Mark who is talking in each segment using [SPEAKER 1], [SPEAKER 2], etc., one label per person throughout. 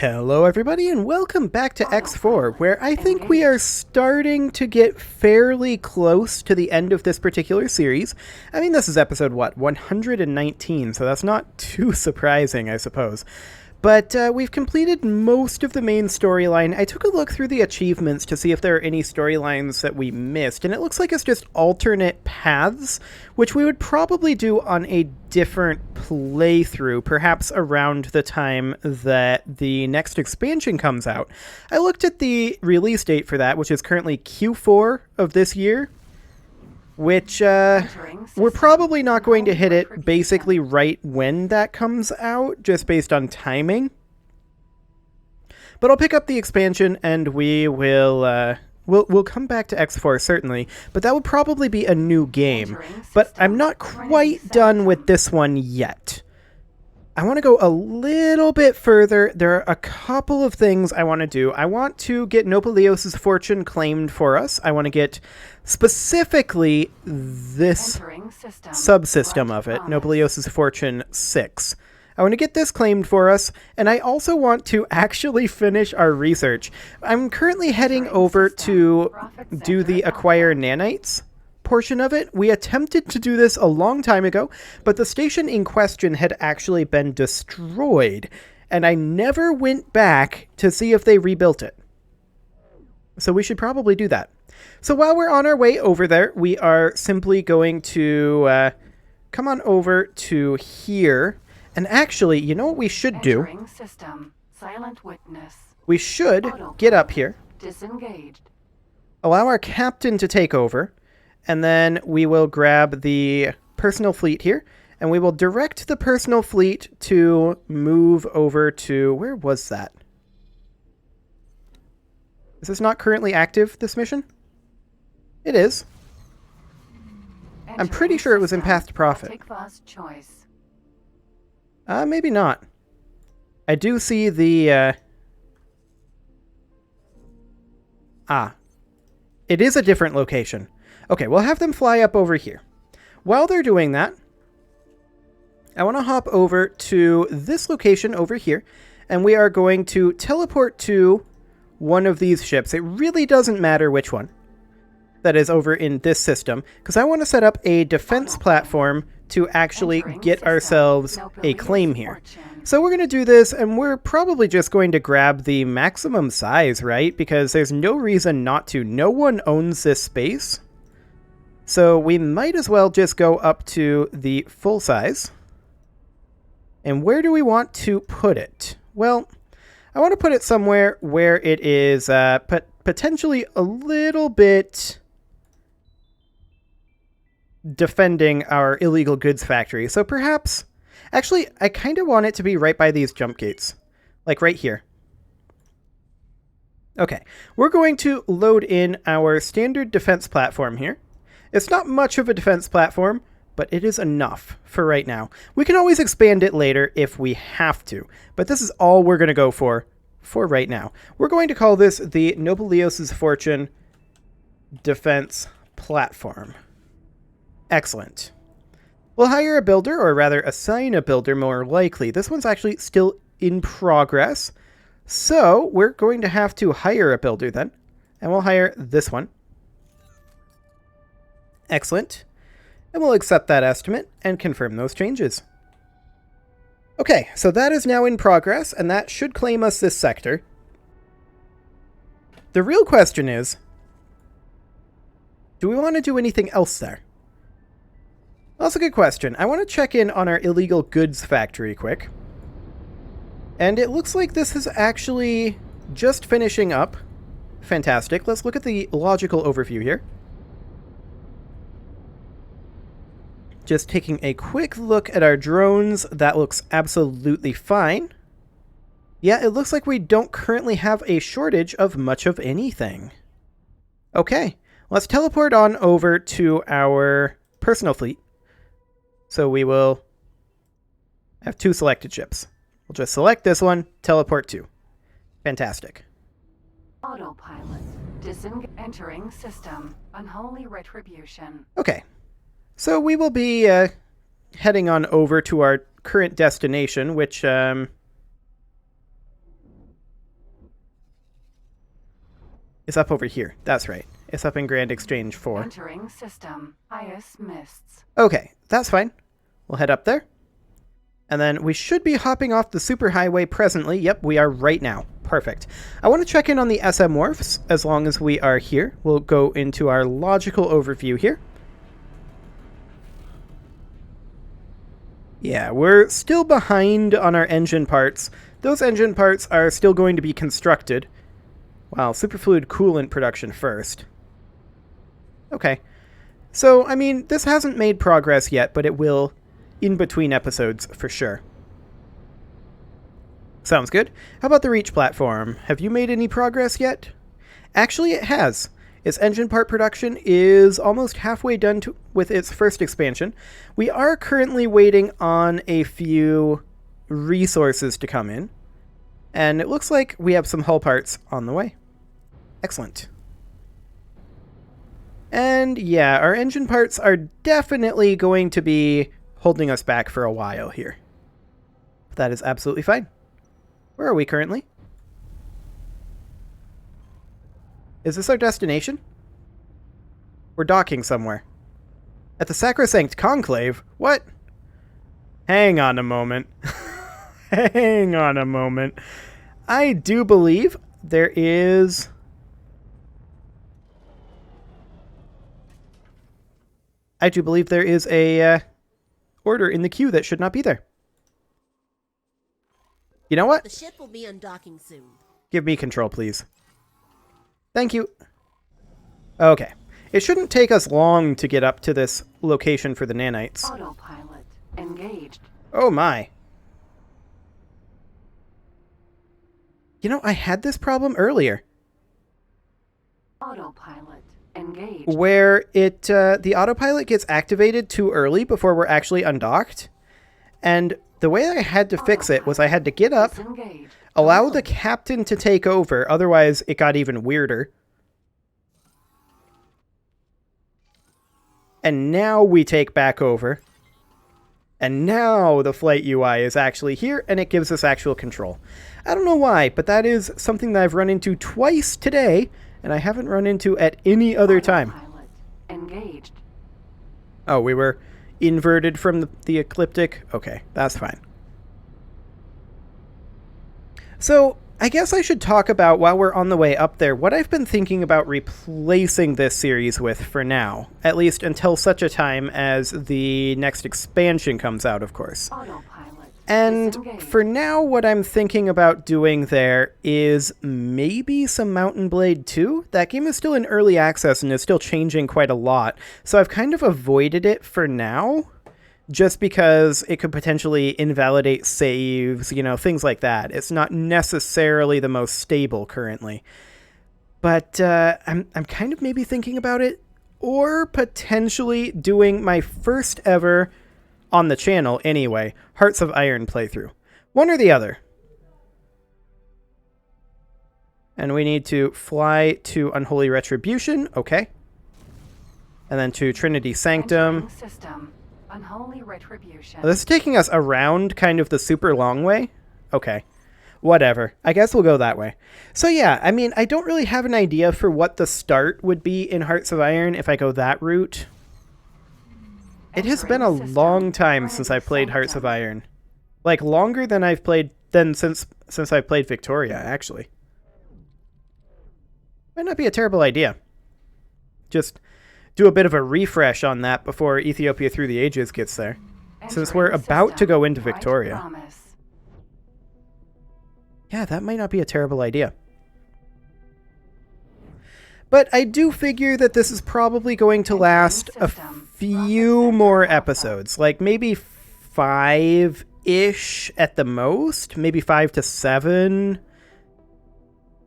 [SPEAKER 1] Hello everybody and welcome back to X4, where I think we are starting to get fairly close to the end of this particular series. I mean, this is episode, 119, so that's not too surprising, I suppose. But we've completed most of the main storyline. I took a look through the achievements to see if there are any storylines that we missed, and it looks like it's just alternate paths, which we would probably do on a different playthrough, perhaps around the time that the next expansion comes out. I looked at the release date for that, which is currently Q4 of this year, which we're probably not going to hit it basically right when that comes out, just based on timing. But I'll pick up the expansion and we will we'll come back to X4 certainly, but that would probably be a new game. But I'm not quite done with this one yet. I want to go a little bit further. There are a couple of things I want to do. I want to get Nopalios' fortune claimed for us. I want to get specifically this subsystem of it, Nopalios' fortune 6. I want to get this claimed for us, and I also want to actually finish our research. I'm currently heading over to do the acquire nanites portion of it. We attempted to do this a long time ago, but the station in question had actually been destroyed, and I never went back to see if they rebuilt it. So we should probably do that. So while we're on our way over there, we are simply going to come on over to here. And actually, you know what we should do?
[SPEAKER 2] Silent witness.
[SPEAKER 1] We should get up here,
[SPEAKER 2] Disengaged.
[SPEAKER 1] allow our captain to take over, and then we will grab the personal fleet here, and we will direct the personal fleet to move over to... Where was that? Is this not currently active, this mission? It is. I'm pretty sure it was in Path to Profit.
[SPEAKER 2] Take fast choice.
[SPEAKER 1] Maybe not. I do see the, it is a different location. Okay, we'll have them fly up over here. While they're doing that, I want to hop over to this location over here, and we are going to teleport to one of these ships. It really doesn't matter which one that is over in this system, because I want to set up a defense platform to actually get ourselves a claim here. So we're going to do this, and we're probably just going to grab the maximum size, right? Because there's no reason not to. No one owns this space. So we might as well just go up to the full size. And where do we want to put it? Well, I want to put it somewhere where it is potentially a little bit defending our illegal goods factory. So perhaps... Actually, I kind of want it to be right by these jump gates. Like right here. Okay, we're going to load in our standard defense platform here. It's not much of a defense platform, but it is enough for right now. We can always expand it later if we have to, but this is all we're going to go for right now. We're going to call this the Nopalios' Fortune Defense Platform. Excellent. We'll hire a builder, or rather assign a builder more likely. This one's actually still in progress, so we're going to have to hire a builder then, and we'll hire this one. Excellent. And we'll accept that estimate and confirm those changes. Okay, so that is now in progress, and that should claim us this sector. The real question is, do we want to do anything else there? Well, that's a good question. I want to check in on our illegal goods factory quick. And it looks like this is actually just finishing up. Fantastic. Let's look at the logical overview here. Just taking a quick look at our drones. That looks absolutely fine. Yeah, it looks like we don't currently have a shortage of much of anything. Okay, let's teleport on over to our personal fleet. So we will have two selected ships. We'll just select this one, teleport to. Fantastic.
[SPEAKER 2] Autopilot. Entering system. Unholy retribution.
[SPEAKER 1] Okay. So we will be heading on over to our current destination, which is up over here. That's right. It's up in Grand Exchange 4.
[SPEAKER 2] Entering system. Ice mists.
[SPEAKER 1] Okay, that's fine. We'll head up there. And then we should be hopping off the superhighway presently. Yep, we are right now. Perfect. I want to check in on the SM Wharfs as long as we are here. We'll go into our logical overview here. Yeah, we're still behind on our engine parts. Those engine parts are still going to be constructed. Wow, superfluid coolant production first. Okay. So, I mean, this hasn't made progress yet, but it will in between episodes for sure. Sounds good. How about the Reach platform? Have you made any progress yet? Actually, it has. Its engine part production is almost halfway done with its first expansion. We are currently waiting on a few resources to come in, and it looks like we have some hull parts on the way. Excellent. And yeah, our engine parts are definitely going to be holding us back for a while here. That is absolutely fine. Where are we currently? Is this our destination? We're docking somewhere. At the Sacrosanct Conclave? What? Hang on a moment. Hang on a moment. I do believe there is... a order in the queue that should not be there. You know what?
[SPEAKER 3] The ship will be undocking soon.
[SPEAKER 1] Give me control, please. Thank you. Okay. It shouldn't take us long to get up to this location for the nanites.
[SPEAKER 2] Autopilot engaged.
[SPEAKER 1] Oh my. You know, I had this problem earlier.
[SPEAKER 2] Autopilot engaged.
[SPEAKER 1] Where the autopilot gets activated too early before we're actually undocked. And the way I had to fix it was I had to get up,
[SPEAKER 2] Disengage.
[SPEAKER 1] allow the captain to take over, otherwise it got even weirder. And now we take back over. And now the flight UI is actually here, and it gives us actual control. I don't know why, but that is something that I've run into twice today, and I haven't run into at any other time.
[SPEAKER 2] Autopilot engaged.
[SPEAKER 1] Oh, we were inverted from the ecliptic? Okay, that's fine. So, I guess I should talk about, while we're on the way up there, what I've been thinking about replacing this series with for now. At least until such a time as the next expansion comes out, of course.
[SPEAKER 2] Autopilot
[SPEAKER 1] And
[SPEAKER 2] disengaged.
[SPEAKER 1] for now, what I'm thinking about doing there is maybe some Mountain Blade 2. That game is still in early access and is still changing quite a lot. So I've kind of avoided it for now, just because it could potentially invalidate saves, you know, things like that. It's not necessarily the most stable currently. But I'm kind of maybe thinking about it, or potentially doing my first ever, on the channel anyway, Hearts of Iron playthrough. One or the other. And we need to fly to Unholy Retribution, okay. And then to Trinity Sanctum.
[SPEAKER 2] Entering system. Unholy retribution.
[SPEAKER 1] This is taking us around kind of the super long way. Okay. Whatever. I guess we'll go that way. So yeah, I mean, I don't really have an idea for what the start would be in Hearts of Iron if I go that route. It has been a
[SPEAKER 2] Entering system.
[SPEAKER 1] long time since I
[SPEAKER 2] Trinity
[SPEAKER 1] played Hearts of
[SPEAKER 2] Sanctum.
[SPEAKER 1] Iron. Like, longer than since I played Victoria, actually. Might not be a terrible idea. Just do a bit of a refresh on that before Ethiopia Through the Ages gets there. Since we're
[SPEAKER 2] Entering
[SPEAKER 1] about to
[SPEAKER 2] system.
[SPEAKER 1] go into
[SPEAKER 2] Right
[SPEAKER 1] Victoria.
[SPEAKER 2] promise.
[SPEAKER 1] Yeah, that might not be a terrible idea. But I do figure that this is probably going to last a few more episodes. Like maybe 5-ish at the most. Maybe 5 to 7.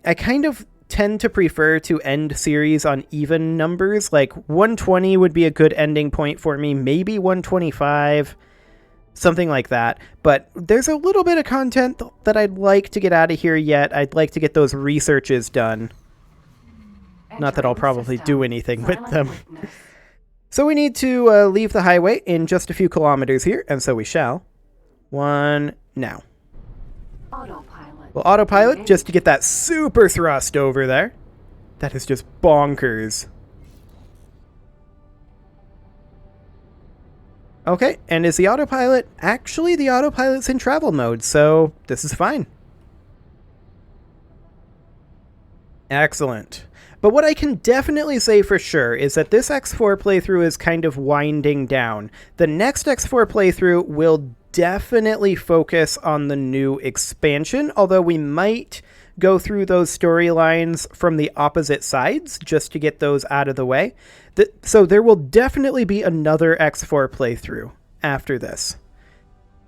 [SPEAKER 1] I kind of tend to prefer to end series on even numbers. Like 120 would be a good ending point for me. Maybe 125. Something like that. But there's a little bit of content that I'd like to get out of here yet. I'd like to get those researches done. Not that I'll
[SPEAKER 2] Entering
[SPEAKER 1] probably
[SPEAKER 2] system.
[SPEAKER 1] do anything with
[SPEAKER 2] Silent
[SPEAKER 1] them.
[SPEAKER 2] witness.
[SPEAKER 1] So we need to leave the highway in just a few kilometers here, and so we shall. One now.
[SPEAKER 2] Autopilot.
[SPEAKER 1] We'll autopilot
[SPEAKER 2] engaged.
[SPEAKER 1] just to get that super thrust over there. That is just bonkers. Okay, and is the autopilot... Actually, the autopilot's in travel mode, so this is fine. Excellent. But what I can definitely say for sure is that this X4 playthrough is kind of winding down. The next X4 playthrough will definitely focus on the new expansion, although we might go through those storylines from the opposite sides just to get those out of the way. So there will definitely be another X4 playthrough after this.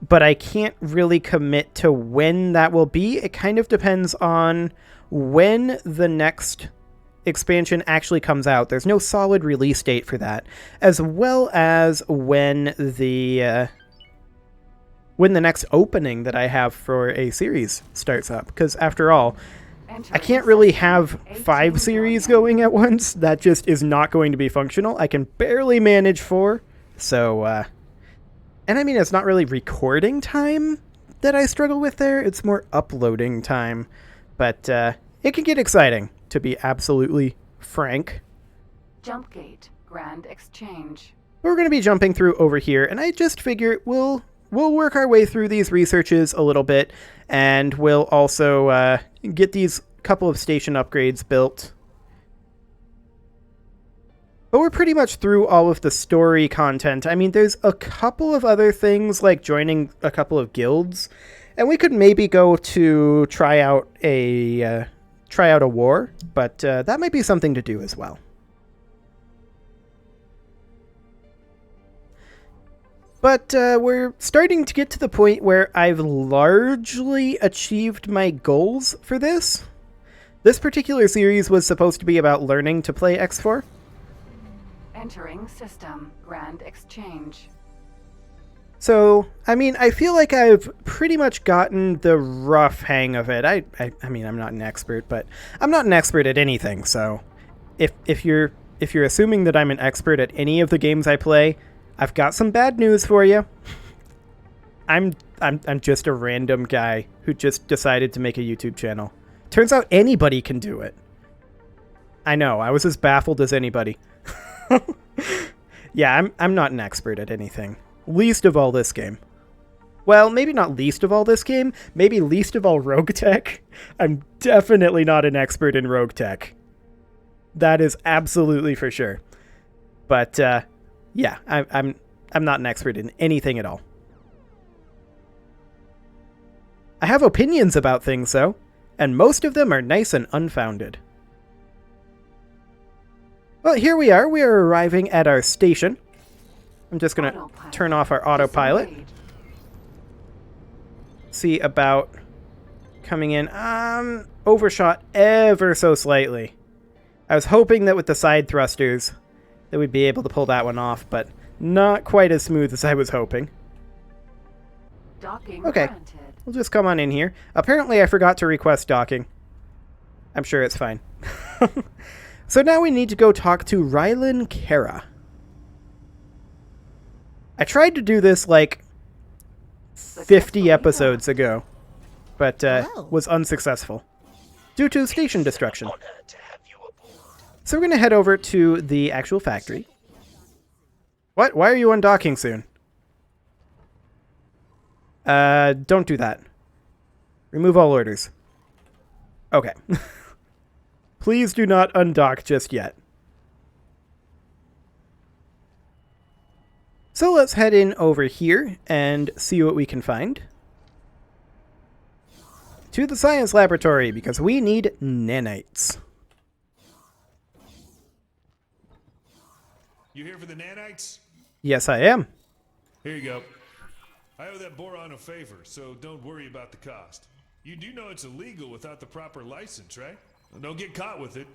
[SPEAKER 1] But I can't really commit to when that will be. It kind of depends on when the next expansion actually comes out. There's no solid release date for that, as well as when the next opening that I have for a series starts up. Because after all, I can't really have 5 series going at once. That just is not going to be functional. I can barely manage 4. So, and I mean, it's not really recording time that I struggle with there. It's more uploading time. But it can get exciting, to be absolutely frank.
[SPEAKER 2] Jumpgate, Grand Exchange.
[SPEAKER 1] We're going to be jumping through over here, and I just figure we'll work our way through these researches a little bit, and we'll also get these couple of station upgrades built. But we're pretty much through all of the story content. I mean, there's a couple of other things, like joining a couple of guilds, and we could maybe go to try out a war, but that might be something to do as well. But we're starting to get to the point where I've largely achieved my goals for this. This particular series was supposed to be about learning to play X4.
[SPEAKER 2] Entering system, Grand Exchange.
[SPEAKER 1] So, I mean, I feel like I've pretty much gotten the rough hang of it. I mean, I'm not an expert, but I'm not an expert at anything, so if you're assuming that I'm an expert at any of the games I play, I've got some bad news for you. I'm just a random guy who just decided to make a YouTube channel. Turns out anybody can do it. I know, I was as baffled as anybody. Yeah, I'm not an expert at anything. Least of all this game. Well, maybe not least of all this game, maybe least of all Rogue Tech. I'm definitely not an expert in Rogue Tech. That is absolutely for sure. But yeah, I'm not an expert in anything at all. I have opinions about things, though, and most of them are nice and unfounded. Well, here we are. We are arriving at our station. I'm just going to turn off our autopilot. See about coming in. Overshot ever so slightly. I was hoping that with the side thrusters that we'd be able to pull that one off, but not quite as smooth as I was hoping.
[SPEAKER 2] Docking
[SPEAKER 1] Okay,
[SPEAKER 2] granted.
[SPEAKER 1] we'll just come on in here. Apparently I forgot to request docking. I'm sure it's fine. So now we need to go talk to Rylan Kara. I tried to do this like 50 episodes ago, but was unsuccessful due to station destruction. So we're going to head over to the actual factory. What? Why are you undocking soon? Don't do that. Remove all orders. Okay. Please do not undock just yet. So let's head in over here and see what we can find. To the science laboratory, because we need nanites.
[SPEAKER 3] You here for the nanites?
[SPEAKER 1] Yes, I am.
[SPEAKER 3] Here you go. I owe that boron a favor, so don't worry about the cost. You do know it's illegal without the proper license, right? Don't get caught with it.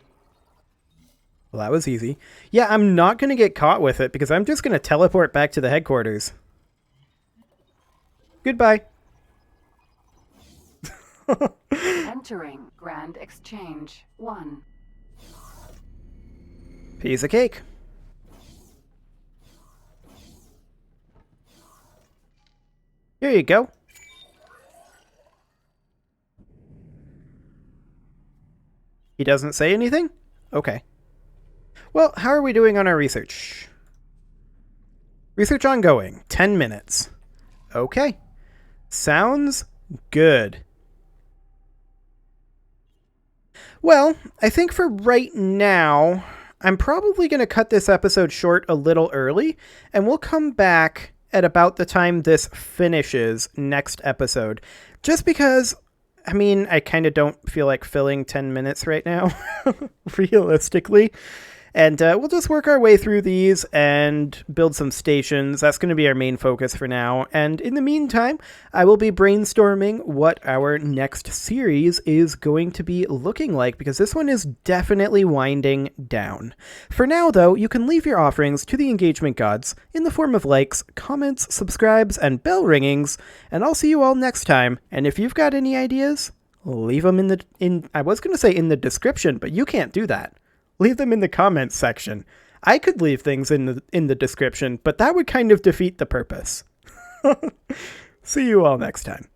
[SPEAKER 1] Well, that was easy. Yeah, I'm not going to get caught with it because I'm just going to teleport back to the headquarters. Goodbye.
[SPEAKER 2] Entering Grand Exchange 1.
[SPEAKER 1] Piece of cake. Here you go. He doesn't say anything? Okay. Well, how are we doing on our research? Research ongoing. 10 minutes. Okay. Sounds good. Well, I think for right now, I'm probably going to cut this episode short a little early, and we'll come back at about the time this finishes next episode. Just because, I mean, I kind of don't feel like filling 10 minutes right now, realistically. And we'll just work our way through these and build some stations. That's going to be our main focus for now. And in the meantime, I will be brainstorming what our next series is going to be looking like, because this one is definitely winding down. For now, though, you can leave your offerings to the engagement gods in the form of likes, comments, subscribes, and bell ringings. And I'll see you all next time. And if you've got any ideas, leave them I was going to say in the description, but you can't do that. Leave them in the comments section. I could leave things in the description, but that would kind of defeat the purpose. See you all next time.